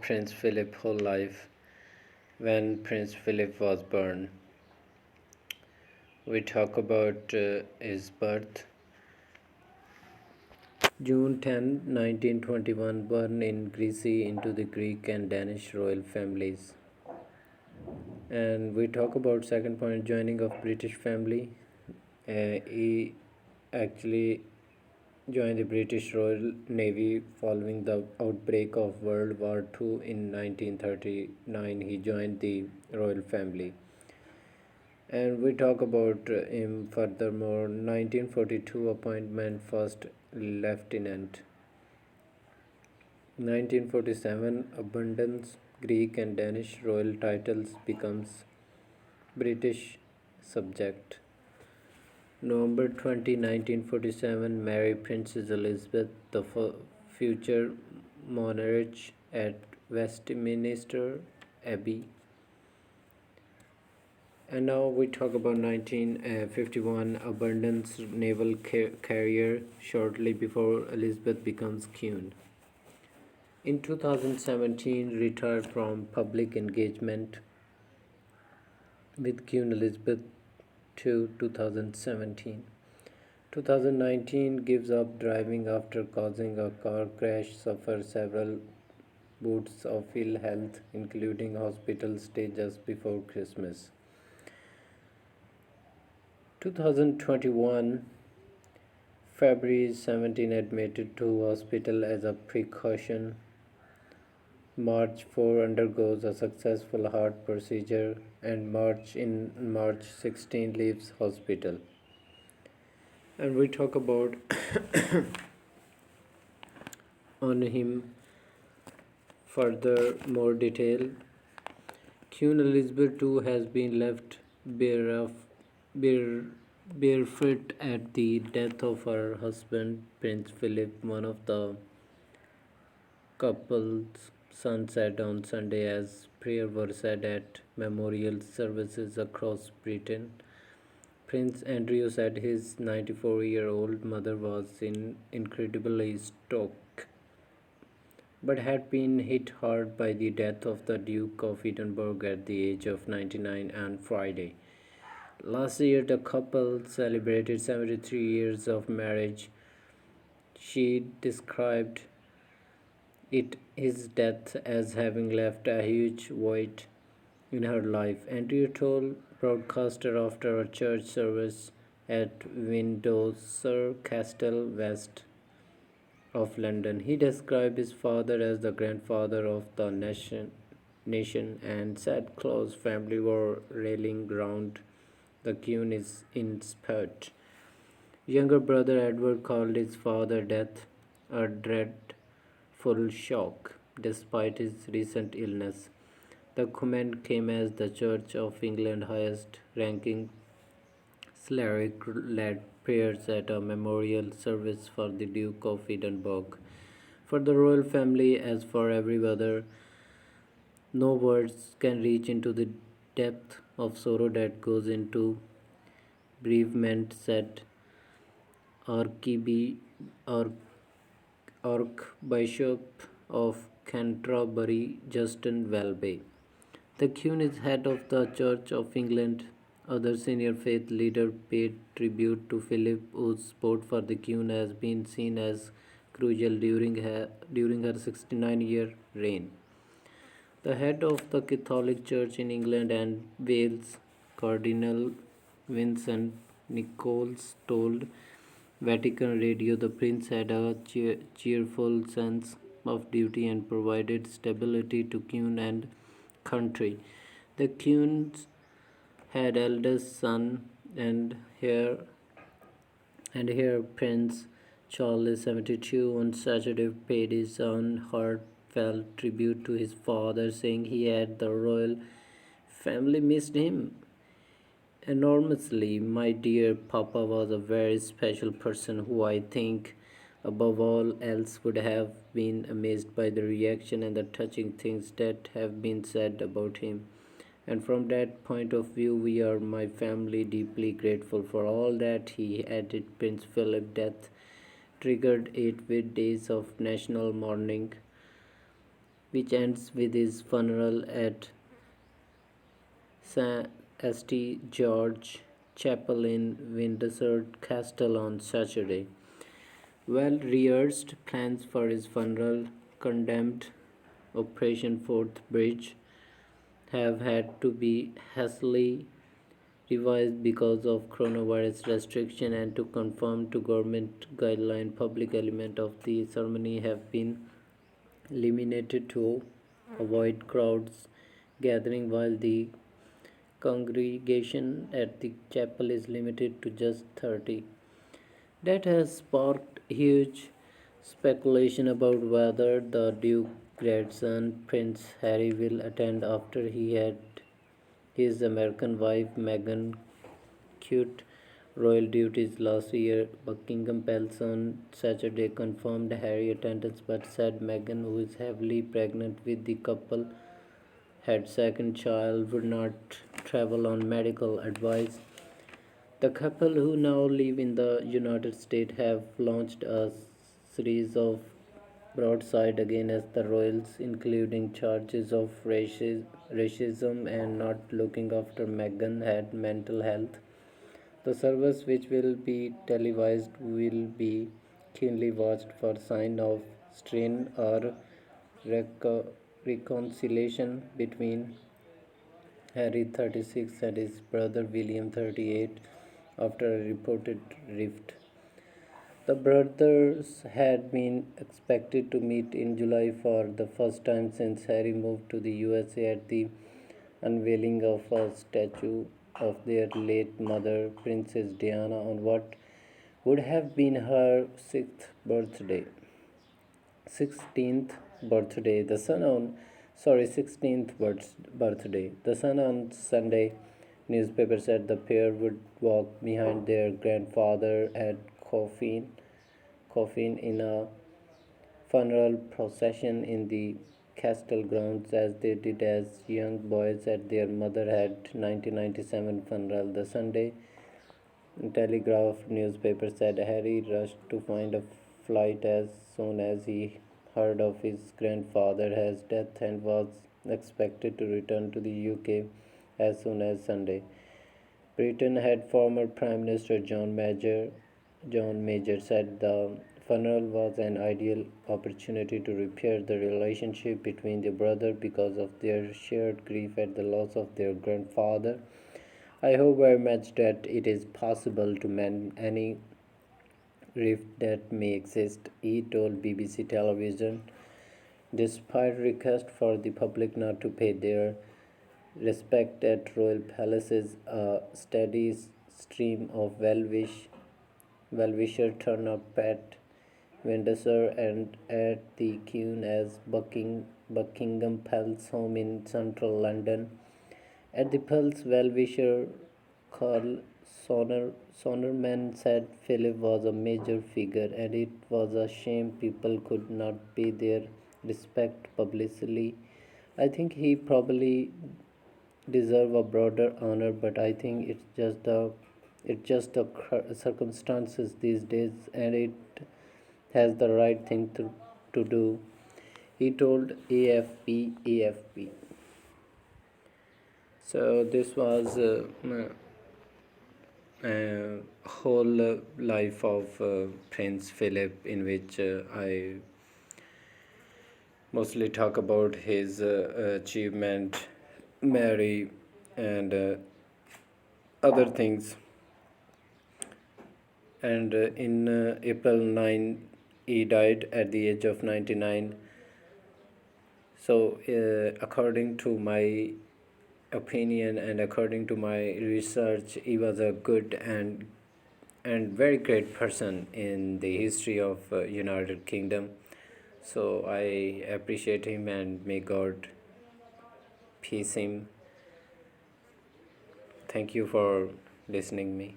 Prince Philip's whole life. When Prince Philip was born, we talk about his birth. June 10, 1921, born in Greece into the Greek and Danish royal families. And we talk about second point, joining of British family. He actually joined the British Royal Navy following the outbreak of World War II in 1939. He joined the royal family. And we talk about him furthermore. 1942 appointment first lieutenant. 1947 abundance Greek and Danish royal titles becomes British subject. November 20, 1947 marry Princess Elizabeth, the future monarch at Westminster Abbey. And now we talk about 1951 Abundance naval carrier shortly before Elizabeth becomes queen. In 2017 retired from public engagement with Queen Elizabeth to 2017. 2019 gives up driving after causing a car crash, suffers several bouts of ill health, including hospital stay just before Christmas. 2021 February 17 admitted to hospital as a precaution. March 4 undergoes a successful heart procedure and March 16 leaves hospital. And we talk about on him further more detail. Queen Elizabeth II has been left barefoot at the death of her husband Prince Philip. One of the couple's sunset on Sunday as prayers were said at memorial services across Britain. Prince Andrew said his 94-year-old mother was in incredibly shock, but had been hit hard by the death of the Duke of Edinburgh at the age of 99 on Friday. Last year, the couple celebrated 73 years of marriage. She described his death as having left a huge void in her life. Andrew told broadcaster after a church service at Windsor Castle, west of London. He described his father as the grandfather of the nation and said close family were rallying round the Queen is in spirit. Younger brother Edward called his father's death a dreadful shock, despite his recent illness. The comment came as the Church of England highest-ranking cleric led prayers at a memorial service for the Duke of Edinburgh. For the royal family, as for every other, no words can reach into the depth of sorrow that goes into bereavement, said Archbishop of Canterbury Justin Welby. The Queen is head of the Church of England. Other senior faith leaders paid tribute to Philip, whose support for the Queen has been seen as crucial during her 69-year reign. The head of the Catholic Church in England and Wales, Cardinal Vincent Nichols, told Vatican Radio the Prince had a cheerful sense of duty and provided stability to Queen and country. The Queen had eldest son and heir Prince Charles 72 on Saturday paid his own heartfelt tribute to his father, saying he had the royal family missed him enormously. My dear Papa was a very special person who I think above all else would have been amazed by the reaction and the touching things that have been said about him. And from that point of view, we are my family deeply grateful for all that he added. Prince Philip's death triggered 8 days of national mourning. which ends with his funeral at St. George Chapel in Windsor Castle on Saturday. Well rehearsed plans for his funeral, condemned Operation Fourth Bridge, have had to be hastily revised because of coronavirus restriction and to conform to government guideline. Public element of the ceremony have been eliminated to avoid crowds gathering, while the congregation at the chapel is limited to just 30. That has sparked huge speculation about whether the Duke's grandson Prince Harry will attend after he had his American wife Meghan quit royal duties last year. Buckingham Palace on Saturday confirmed Harry attendance but said Meghan, who is heavily pregnant with the couple, had second child, would not travel on medical advice. The couple, who now live in the United States, have launched a series of broadside against the royals, including charges of racism and not looking after Meghan had mental health. The service, which will be televised, will be keenly watched for signs of strain or reconciliation between Harry 36 and his brother William 38 after a reported rift. The brothers had been expected to meet in July for the first time since Harry moved to the USA at the unveiling of a statue of their late mother, Princess Diana, on what would have been her sixth birthday. 16th birthday. The son on 16th birthday. The son on Sunday. Newspaper said the pair would walk behind their grandfather at coffin in a funeral procession in the castle grounds as they did as young boys at their mother had 1997 funeral. The Sunday Telegraph newspaper said Harry rushed to find a flight as soon as he heard of his grandfather's death and was expected to return to the UK as soon as Sunday. Britain had former Prime Minister John Major said the funeral was an ideal opportunity to repair the relationship between the brothers because of their shared grief at the loss of their grandfather. I hope very much that it is possible to mend any rift that may exist, he told BBC television, despite requests for the public not to pay their respect at royal palaces. A steady stream of well-wisher turn up at Windsor and at the Queen as Buckingham Palace home in central London. At the Palace, well-wisher Carl Sonnerman said Philip was a major figure and it was a shame people could not pay their respect publicly. I think he probably deserve a broader honor, but I think it's just the circumstances these days, and it has the right thing to do. He told AFP. So this was whole life of Prince Philip, in which I mostly talk about his achievement, Mary, and other things. And in April 9, he died at the age of 99. So, according to my opinion and according to my research, he was a good and very great person in the history of United Kingdom. So I appreciate him and may God peace him. Thank you for listening me.